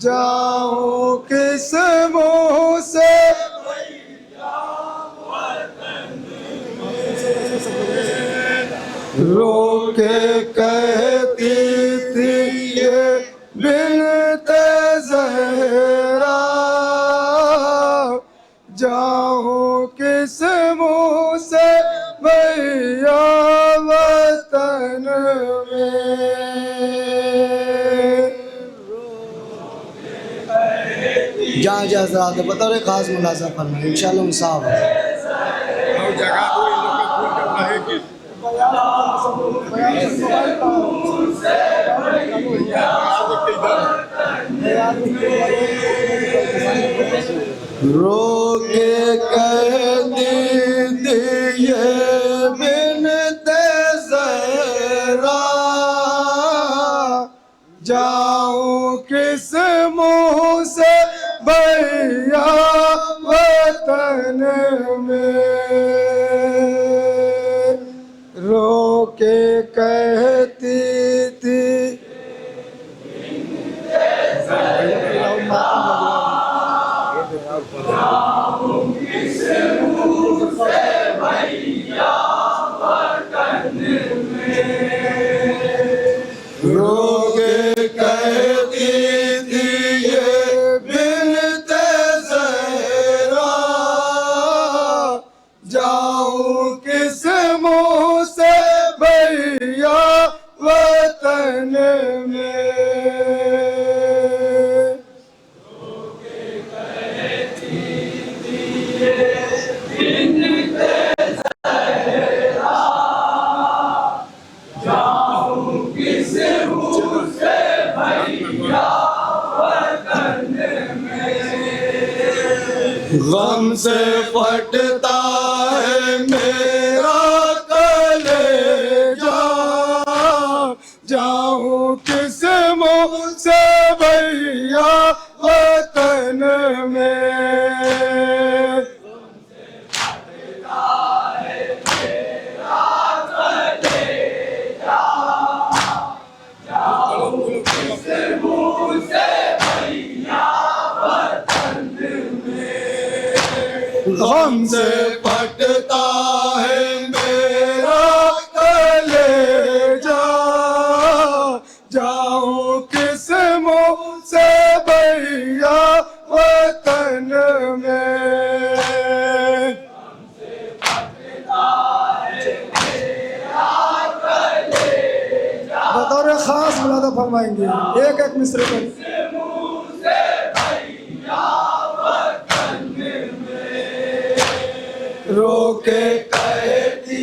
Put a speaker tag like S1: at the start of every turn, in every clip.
S1: जाऊं किस मुंह से रोके कहती थी ये बिनते ज़हरा, जाऊं किस मुंह से भैया वतन में। जहाँ जहाँ हज़रात बतौर खास मुलाज़ा फरमाएं इंशाअल्लाह मुसाफ़ रोके कहती थी ये बिनते ज़हरा, जाऊं किस मुंह से भैया वतन में। रोके कहती थी रोके कहती थी ये बिनते ज़हरा, जाऊं किस मुंह से भैया वतन में। गम से फटता है मेरा कलेजा, जाऊं किस मुंह से भैया वतन में। गम से फटता है मेरा कलेजा, जाऊं किस मुंह से भैया वतन में। बतौर खास मुलादा फरमाएंगे एक एक मिसरे पर। रोके कहती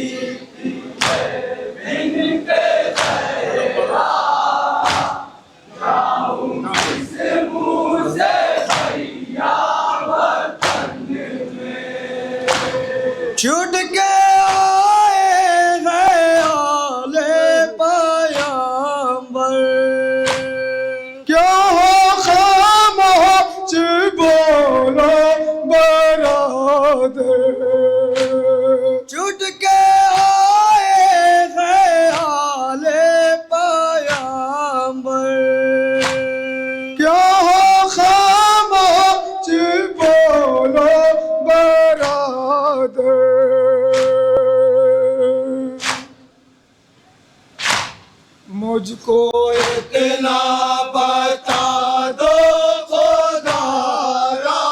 S1: छूट के आए हैं आले पैगंबर, क्यों हो खामोश बोलो बरादर। छूट के आए हैं आले पैगंबर, क्यों हो खामोश बोलो बरादर। मुझको इतना बता दो खुदारा,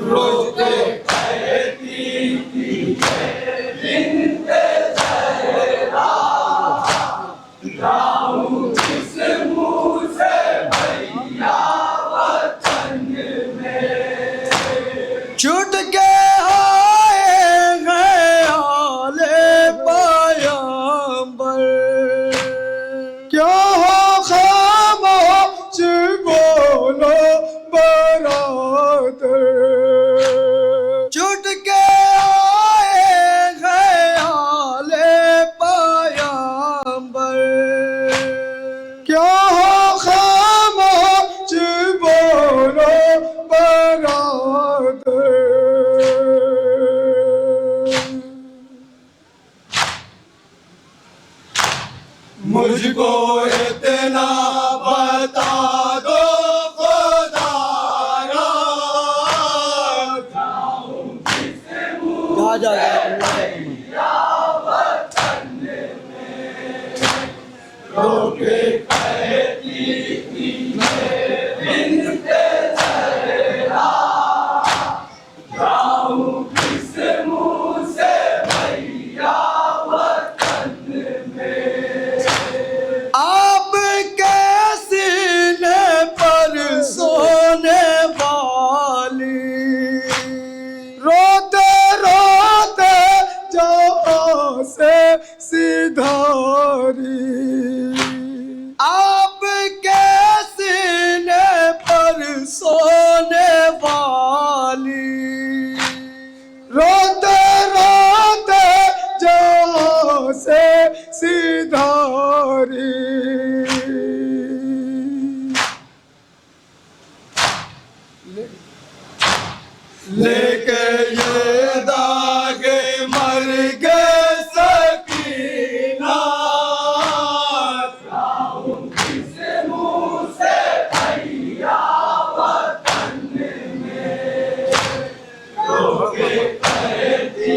S1: रोके कहती थी बिनते ज़हरा, जाऊं किस मुंह से भैया वतन में। छूट के
S2: मुझको इतना बता दो खुदारा,
S1: जा जा जा
S2: रोके कहती थी बिनते ज़हरा, जाऊं किस मुँह से भैया वतन में।
S1: आप कैसे सीने पर सोने वाली, रोते रोते जहाँ से सिधारी, आप कैसे सीने पर सोने वाली, रोते रोते जहाँ से सिधारी।
S2: लेके ये दागे मर गए सकीना, जाऊं किस मुँह से भैया वतन में। रोके कहती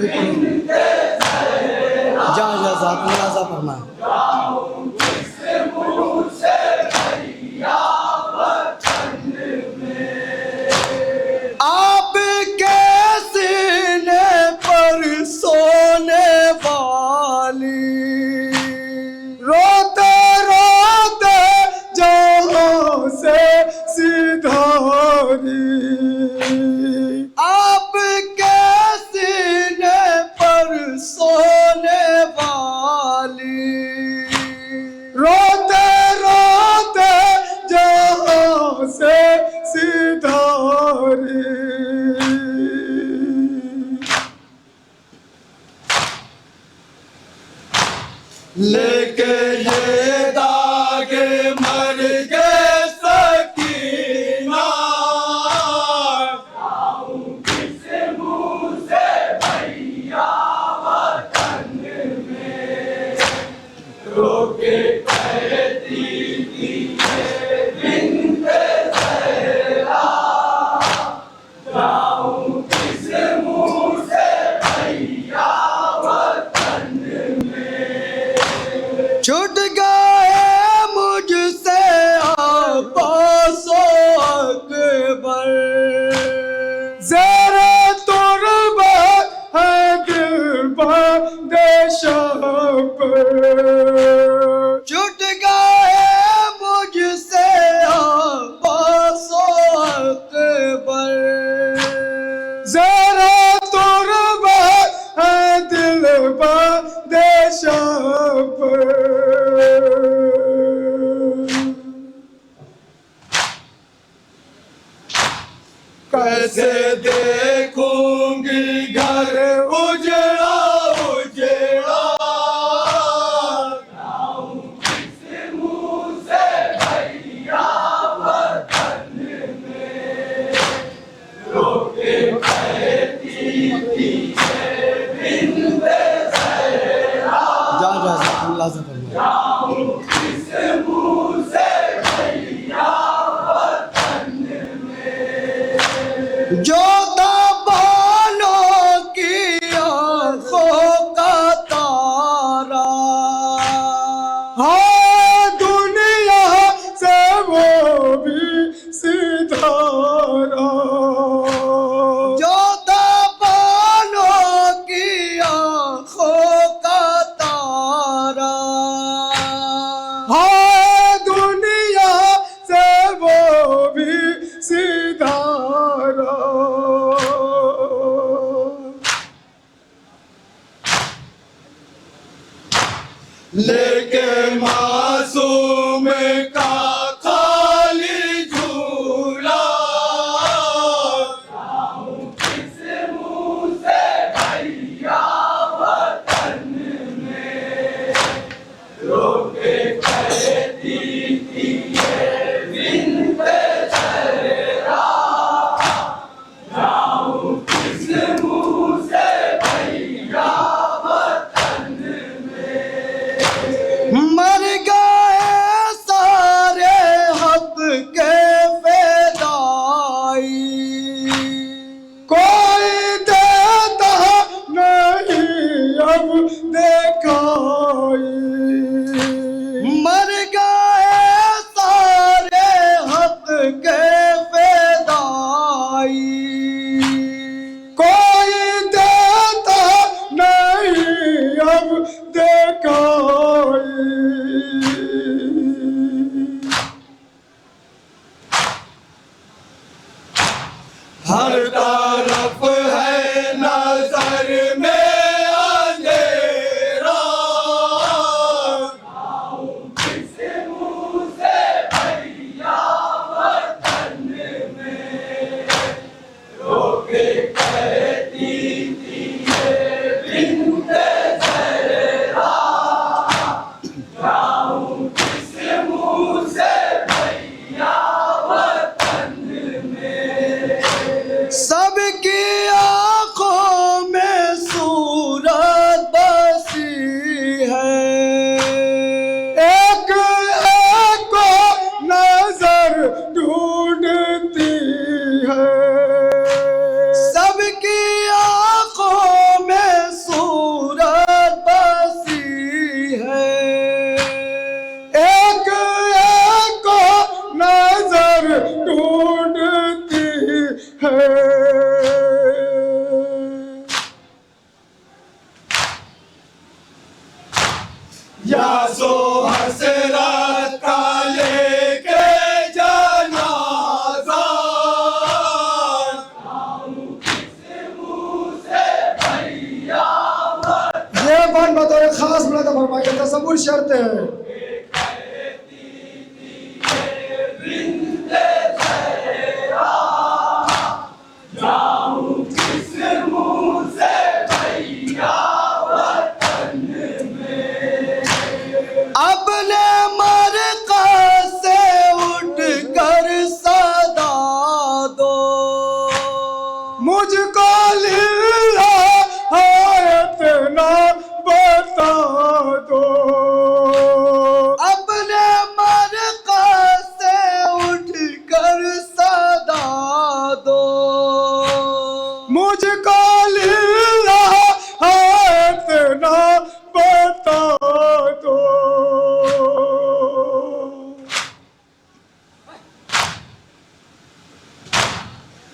S2: बिनते ज़हरा,
S1: जा जा जा मुलाजा फरमा।
S2: जाऊं किस मुँह से भैया वतन में।
S1: आप कैसे सीने पर सोने वाली, रोते रोते जहाँ से सिधारी, आप कैसे सीने पर सोने वाली, रोते रोते जहाँ से सिधारी।
S2: लेके ये दागे मर गए सकीना, जाऊं किस मुँह से भैया वतन में। रोके कहती थी बिनते ज़हरा, जाऊं किस मुँह से भैया वतन में।
S1: छूट गए मुझसे आबासो अकबर, ज़रा तुरबत है दिल बंदेशा पर। छूट गए मुझसे आबासो अकबर, ज़रा तुरबत है दिल बंदेशा पर।
S2: कैसे देखूंगी घर उजड़ा उजड़ा, जाऊं किस मुँह से भैया वतन में। रोके कहती थी बिनते ज़हरा,
S1: जा जा जा मुलाजा फरमा।
S2: जाऊं किस मुँह से भैया वतन में।
S1: जो बालों की आँखों का तारा, हाँ दुनिया से वो भी सिधारा। जो बालों की आँखों का तारा, हाँ दुनिया से वो भी सिधारा।
S2: लेके मासूम का खाली झूला, जाऊं किस मुँह से भैया वतन में। रोके कहती थी बिनते ज़हरा, जाऊं किस मुँह से भैया वतन में।
S3: जब देखाई।
S2: हर तरफ है नजर में अंधेरा, किस मुंह से भैया वतन में रोके कहती थी ये बिन्ते ज़हरा, जाऊं किस मुंह से भैया वतन में।
S1: सबकी आंखों में सूरत बसी है,
S3: एक एक को नजर ढूंढती है।
S1: सबकी आंखों में सूरत बसी है,
S3: एक एक को नजर ढूंढती है।
S2: या सो हसरत का लेके जनाजा,
S3: ये बात बतौर खास मुलादा फरमाए कि तसव्वुर शर्त है।
S1: अपने मरकज़ से उठकर सदा दो,
S3: मुझको लीला हायत ना बता दो।
S1: अपने मरकज़ से उठकर सदा दो,
S3: मुझको लीला हायत ना बता दो।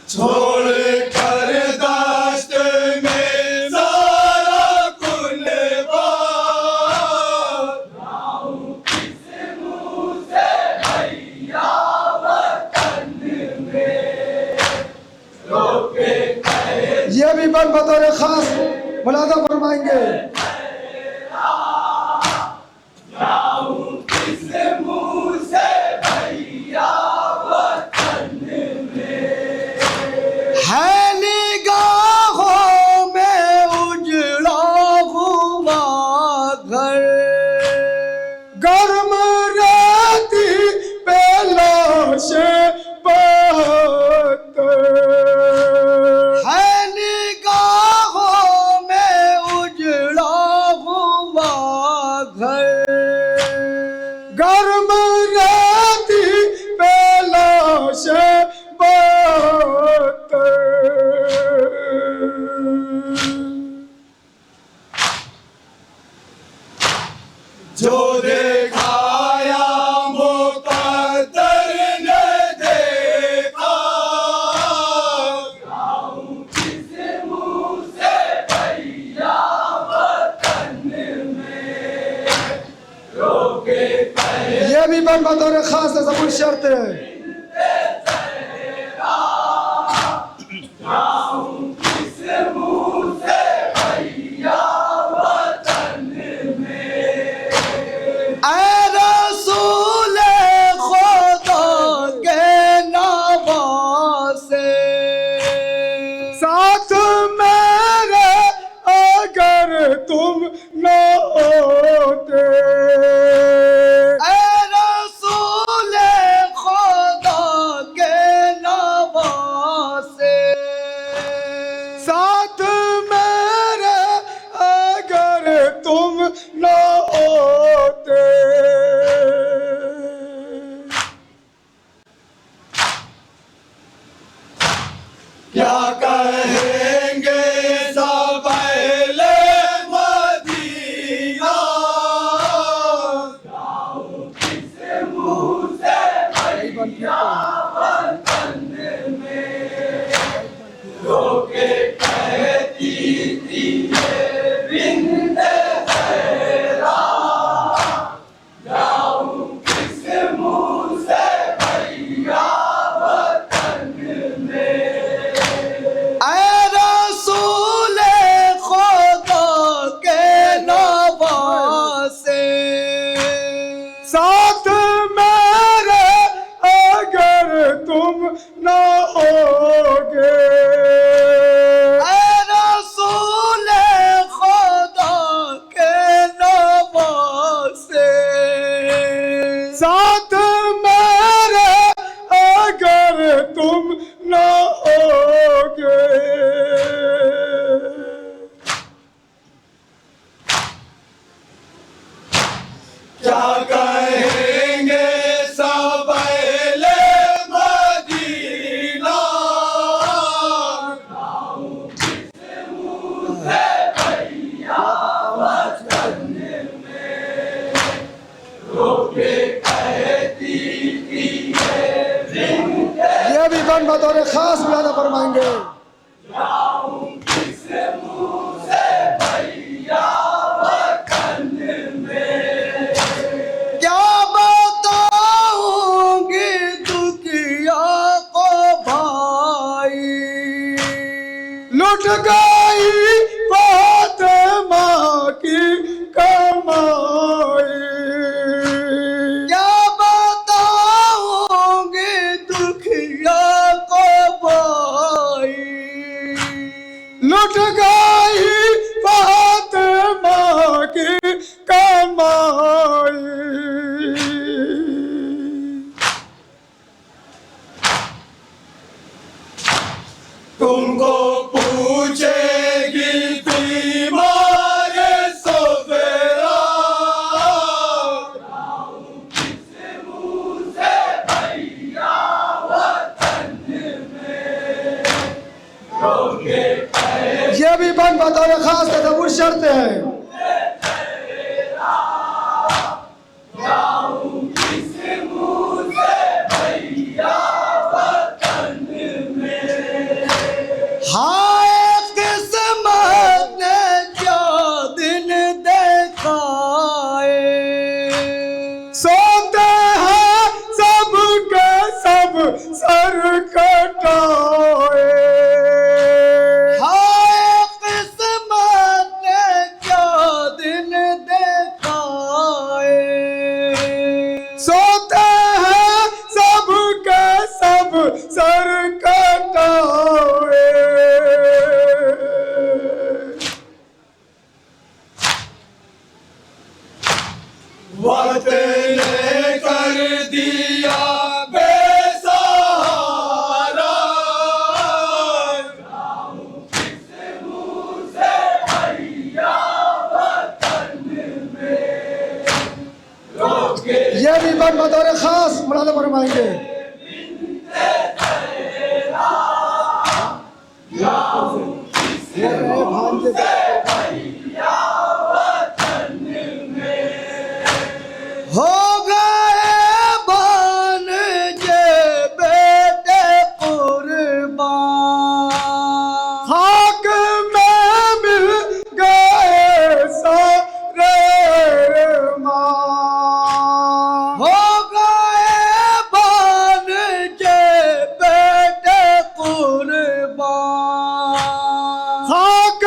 S2: छोड़ कर दाश्त में सारा कुलबा, जाऊं किस मुंह से भैया वतन में रोके कहती।
S3: ये भी बात बतौर खास मुलादा फरमाएंगे।
S2: जाऊं किस मुंह से भैया वतन में।
S1: है निगाहों में उजड़ा हुआ घर,
S3: गर्म राती पे लाशें बहते।
S1: है निगाहों में उजड़ा हुआ घर,
S3: गर्म राती पे लाशें बहते।
S2: जो देखाया मुक़द्दर ने देखा, जाऊं किस मुंह से भैया वतन में रोके कहती।
S3: ये भी बात बतौर खास तसव्वुर शर्त है।
S2: जाऊं किस मुंह से भैया वतन में।
S1: ऐ रसूल खुदा के नवासे,
S3: साथ मेरे अगर तुम न होते।
S1: ऐ रसूल खुदा के नवासे,
S3: साथ मेरे अगर तुम न होते।
S2: क्या कहेंगे सब अहले मदीना, जाऊं किस मुंह से भैया वतन में रोके कहती थी ये बिन्ते
S3: बतौर खास मुलादा फरमाएंगे।
S1: क्या बताऊंगी दुखिया को भाई,
S3: लुट गई फातिमा की कमाई।
S1: क्या बताऊंगी दुखिया को भाई,
S3: लुट गई फातिमा की कमाई।
S2: तुमको पूछेगी बीमार सोफेरा,
S3: ये भी बन बतौर खास तदब्बुर शर्त है।
S1: हाय किस्मत ने क्या दिन देखाए,
S3: सोते हैं सब के सब सर कटाए।
S1: हाय किस्मत ने क्या दिन देखाए,
S3: सोते हैं सब के सब सर कटाए।
S2: वक्त ने कर दिया बेसहारा,
S3: ये भी बन बतौर खास मुलादा फरमाएंगे।
S1: हो गए बन जे बेटे कुर्बान,
S3: खाक में मिल गए सारे अरमान।
S1: हो गए बन जे बेटे कुर्बान,
S3: खाक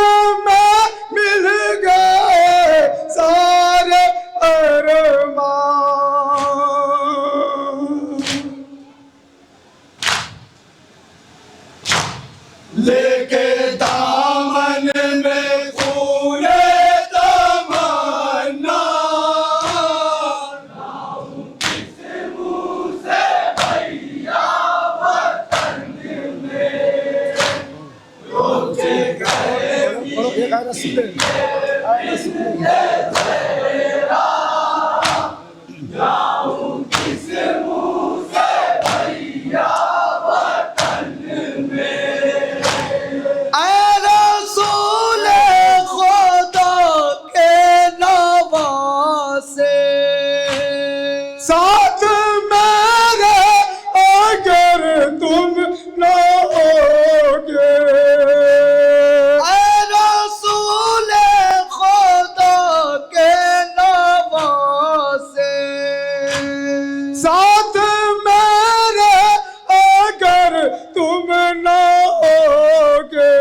S3: में मिल गए सारे अरमान।
S2: लेके दामन में खूने तमन्ना,
S1: ऐ रसूल खुदा के नवासे,
S3: साथ मेरे अगर तुम न होगे।
S1: ऐ रसूल खुदा के नवासे,
S3: साथ मेरे अगर तुम न होगे।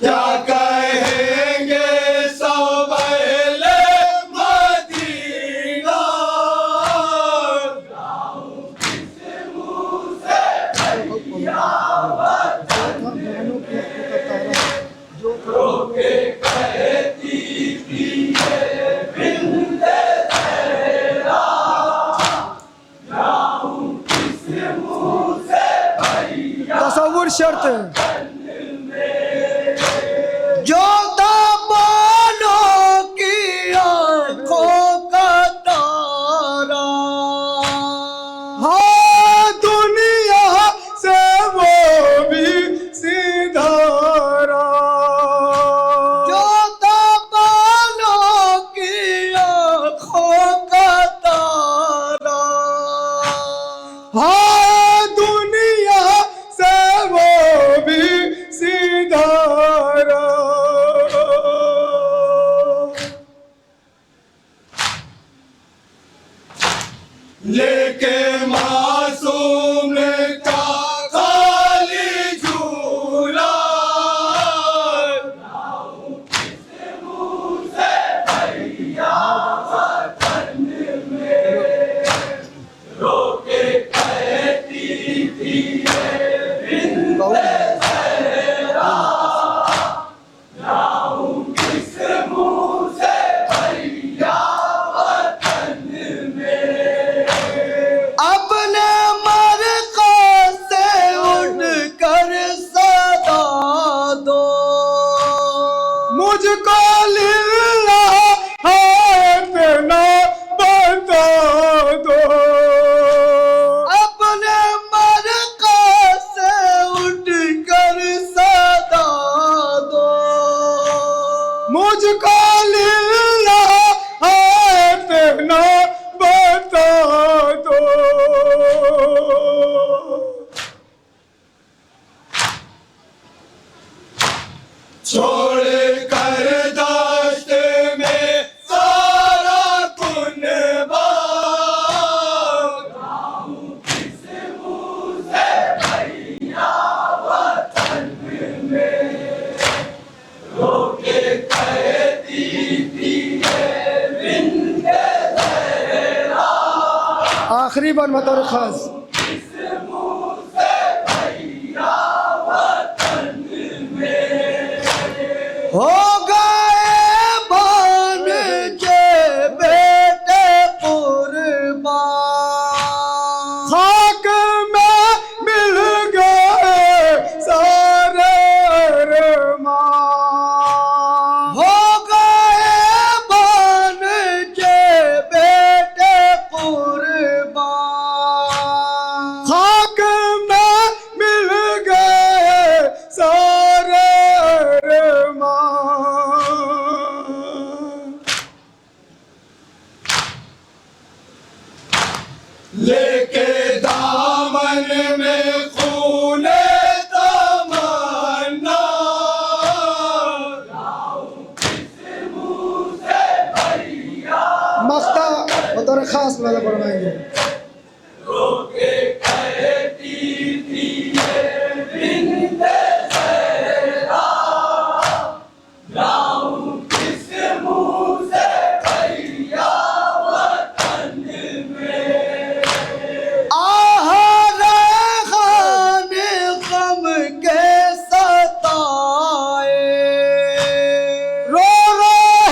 S2: क्या कहेंगे सब अहले मदीना,
S3: तसव्वुर शर्त है।
S1: जो तबालों की आंखों का तारा,
S3: हाँ दुनिया से वो भी सीधा रहा।
S1: जो तबालों की आंखों
S3: हाँ दुनिया से वो भी सिधारा।
S2: लेके मासूम का खाली झूला,
S1: अपने मरक़ा से उठकर सदा दो,
S3: मुझको लिल्ला है ना बता दो।
S1: अपने मरक़ा से उठकर सदा दो,
S3: मुझको लिल्ला है ना बता दो।
S2: छोड़ कर दाश्त में सारा कुनबा,
S3: आखिरी बार बतौर खास
S1: हो गए बन के बेटे कुर्बान,
S3: खाक में मिल गए सारे अरमान।
S1: हो गए बन के बेटे कुर्बान,
S3: खाक में मिल गए सारे अरमान।
S2: लेके दामन में खूने तमन्ना,
S3: मख्ता बतौर खास वाला फरमाएंगे।
S1: गम के सताए,
S3: रो रहे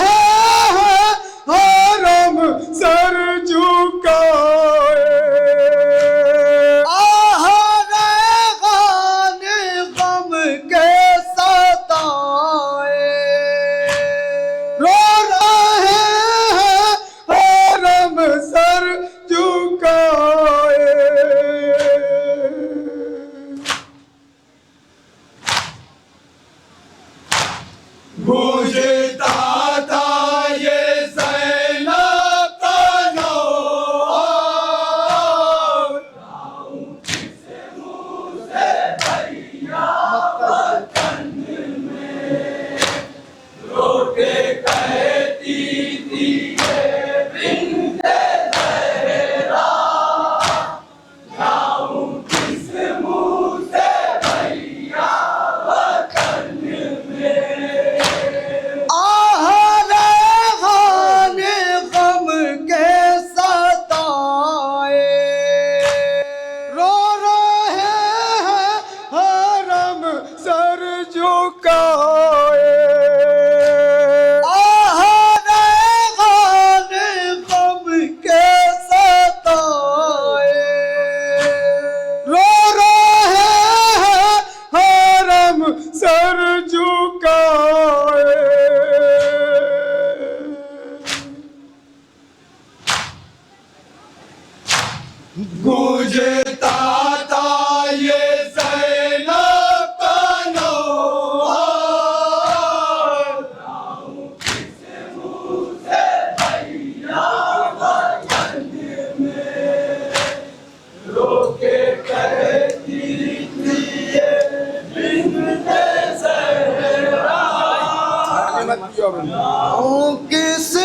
S3: हैं हरम सर झुका করবেন।
S1: किस